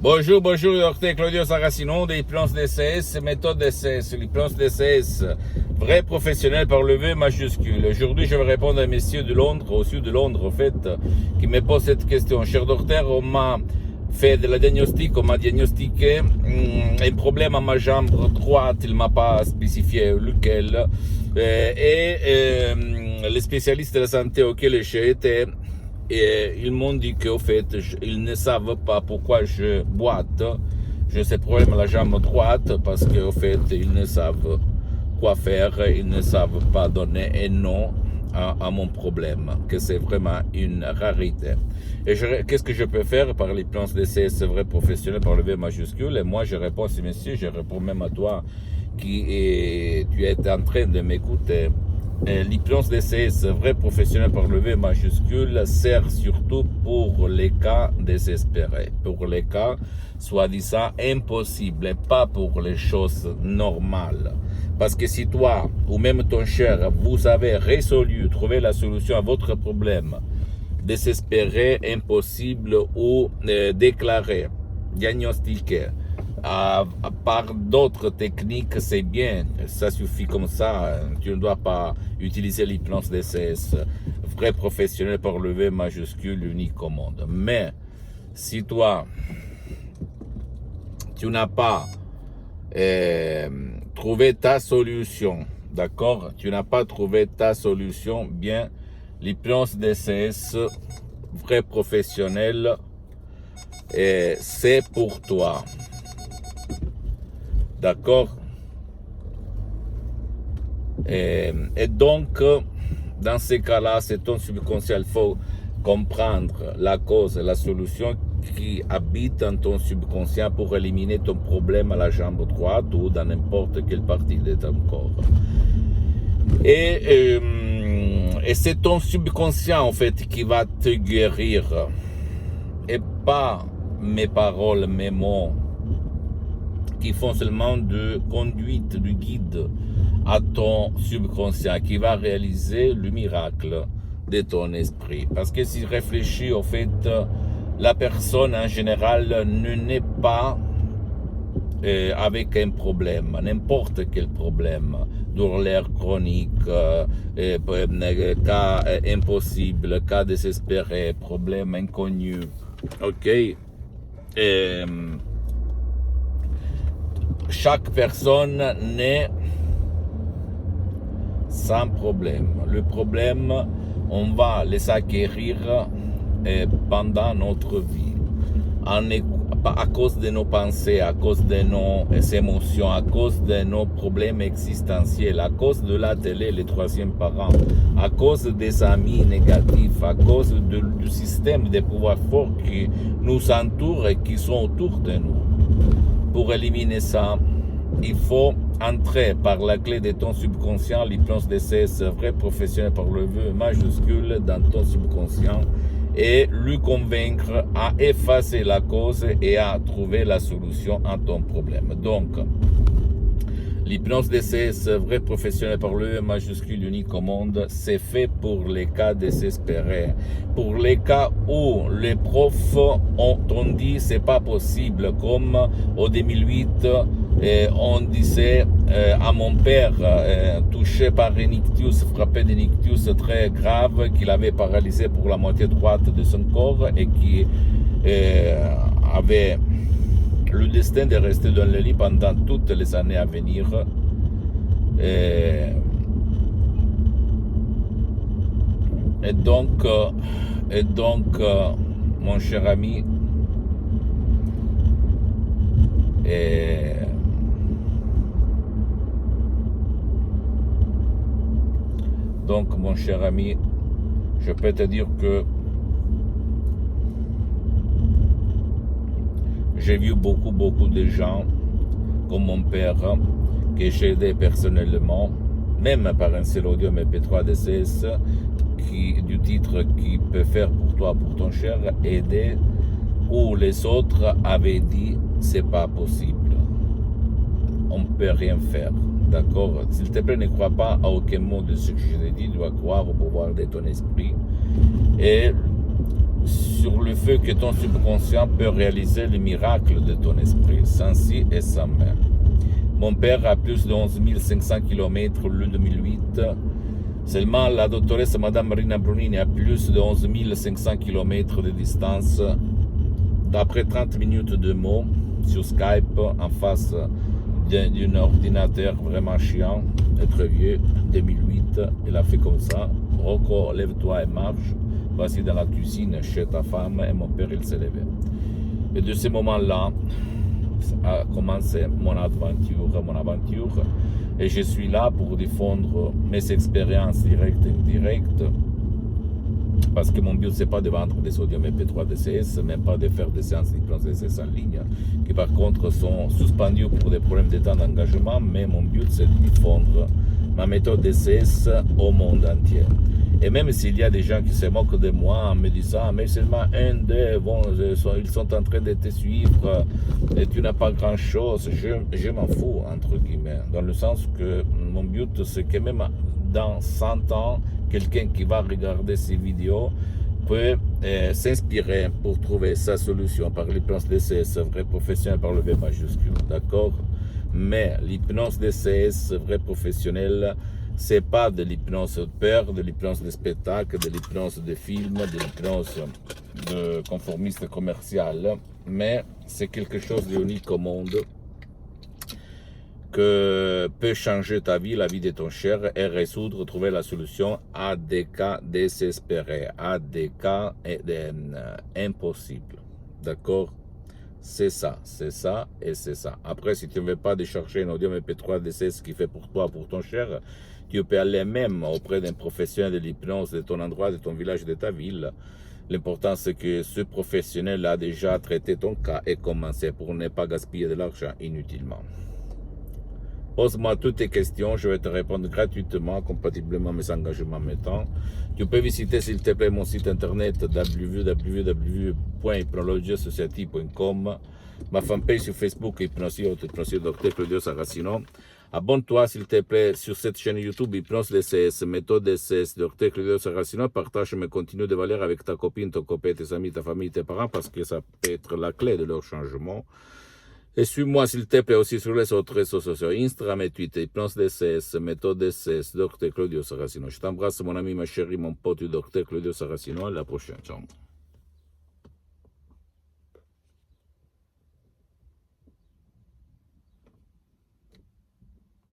Bonjour, bonjour, docteur Claudio Saracino de l'hypnose DCS, méthode DCS, l'hypnose DCS, vrai professionnel par le V majuscule. Aujourd'hui, je vais répondre à un monsieur de Londres, au sud de Londres, en fait, qui me pose cette question. Cher docteur, on m'a fait de la diagnostic, on m'a diagnostiqué un problème à ma jambe droite, il m'a pas spécifié lequel, les spécialistes de la santé auxquels j'ai été, et ils m'ont dit qu'au fait, ils ne savent pas pourquoi je boite. J'ai ce problème à la jambe droite parce qu'au fait, ils ne savent quoi faire, ils ne savent pas donner un nom à mon problème, que c'est vraiment une rarité. Et qu'est-ce que je peux faire par l'hypnose DCS vrai professionnel par le V majuscule? Et moi, je réponds à ce monsieur, je réponds même à toi tu es en train de m'écouter. L'hypnose DCS vrai professionnel par le V majuscule sert surtout pour les cas désespérés, pour les cas soi-disant impossibles, et pas pour les choses normales. Parce que si toi ou même ton cher, vous avez résolu, trouvé la solution à votre problème désespéré, impossible ou déclaré, diagnostiqué, par d'autres techniques, c'est bien, ça suffit comme ça, tu ne dois pas utiliser l'hypnose DCS, vrai professionnel par le V majuscule, unique au monde. Mais, si toi, tu n'as pas trouvé ta solution, d'accord, tu n'as pas trouvé ta solution, bien, l'hypnose DCS, vrai professionnel, c'est pour toi. D'accord? Et donc, dans ces cas-là, c'est ton subconscient. Il faut comprendre la cause, la solution qui habite dans ton subconscient pour éliminer ton problème à la jambe droite ou dans n'importe quelle partie de ton corps. Et c'est ton subconscient, en fait, qui va te guérir. Et pas mes paroles, mes mots, qui font seulement de conduite, de guide à ton subconscient, qui va réaliser le miracle de ton esprit. Parce que si réfléchis, au fait, la personne en général ne naît pas avec un problème, n'importe quel problème, douleur chronique, cas impossible, cas désespéré, problème inconnu, ok? Chaque personne naît sans problème. Le problème, on va les acquérir pendant notre vie. À cause de nos pensées, à cause de nos émotions, à cause de nos problèmes existentiels, à cause de la télé, les troisièmes parents, à cause des amis négatifs, à cause du système de pouvoir fort qui nous entoure et qui sont autour de nous. Pour éliminer ça, il faut entrer par la clé de ton subconscient, l'hypnose DCS vrai professionnel par le V majuscule dans ton subconscient et lui convaincre à effacer la cause et à trouver la solution à ton problème. Donc, l'hypnose DCS vrai professionnel par le V majuscule unique au monde, c'est fait pour les cas désespérés. Pour les cas où les profs ont dit c'est pas possible, comme au 2008, on disait à mon père, touché par un ictus, frappé d'un ictus très grave, qu'il avait paralysé pour la moitié droite de son corps et qui avait le destin de rester dans le lit pendant toutes les années à venir. Et donc, mon cher ami, je peux te dire que j'ai vu beaucoup de gens, comme mon père, que j'ai aidé personnellement, même par un seul audio MP3 DCS, du titre qui peut faire pour toi, pour ton cher, aider, où les autres avaient dit c'est pas possible, on ne peut rien faire. D'accord? S'il te plaît, ne crois pas à aucun mot de ce que je t'ai dit, tu dois croire au pouvoir de ton esprit. Et sur le fait que ton subconscient peut réaliser le miracle de ton esprit, sans si et sans mais. Mon père a plus de 11 500 km le 2008. Seulement, la doctoresse Madame Marina Brunini a plus de 11 500 km de distance. D'après 30 minutes de mots sur Skype, en face d'un ordinateur vraiment chiant et très vieux, 2008, elle a fait comme ça. Rocco, lève-toi et marche. Voici dans la cuisine chez ta femme. Et mon père, il s'est levé. Et de ce moment-là a commencé mon aventure. Et je suis là pour défendre mes expériences directes et indirectes. Parce que mon but, c'est pas de vendre des sodium MP3 DCS, même pas de faire des séances d'hypnose DCS en ligne, qui par contre sont suspendues pour des problèmes de temps d'engagement, mais mon but, c'est de diffondre ma méthode DCS au monde entier. Et même s'il y a des gens qui se moquent de moi en me disant mais seulement un d'eux, bon, ils sont en train de te suivre et tu n'as pas grand chose, je m'en fous, entre guillemets, dans le sens que mon but, c'est que même dans 100 ans, quelqu'un qui va regarder ces vidéos peut s'inspirer pour trouver sa solution par l'hypnose DCS vrai professionnel par le V majuscule, d'accord? Mais l'hypnose DCS vrai professionnel, c'est pas de l'hypnose de peur, de l'hypnose de spectacle, de l'hypnose de film, de l'hypnose de conformiste commercial, mais c'est quelque chose d'unique au monde que peut changer ta vie, la vie de ton cher, et résoudre, trouver la solution à des cas désespérés, à des cas impossibles. D'accord? C'est ça et c'est ça. Après, si tu ne veux pas décharger un audio MP3 DCS qui fait pour toi, pour ton cher, tu peux aller même auprès d'un professionnel de l'hypnose de ton endroit, de ton village, de ta ville. L'important, c'est que ce professionnel a déjà traité ton cas et commencé pour ne pas gaspiller de l'argent inutilement. Pose-moi toutes tes questions, je vais te répondre gratuitement, compatiblement à mes engagements mettant. Tu peux visiter, s'il te plaît, mon site internet www.hypnologiassociative.com, ma fanpage sur Facebook, Hypnosie Dr Claudio Saracino. Abonne-toi, s'il te plaît, sur cette chaîne YouTube, Hypnose DCS, méthode DCS, Dr Claudio Saracino. Partage mes contenus de valeur avec ta copine, ton copain, tes amis, ta famille, tes parents, parce que ça peut être la clé de leur changement. Et suis-moi, s'il te plaît, aussi sur les autres réseaux sociaux, Instagram et Twitter, Hypnose DCS, méthode DCS, Dr Claudio Saracino. Je t'embrasse, mon ami, ma chérie, mon pote, Dr Claudio Saracino. À la prochaine. Ciao.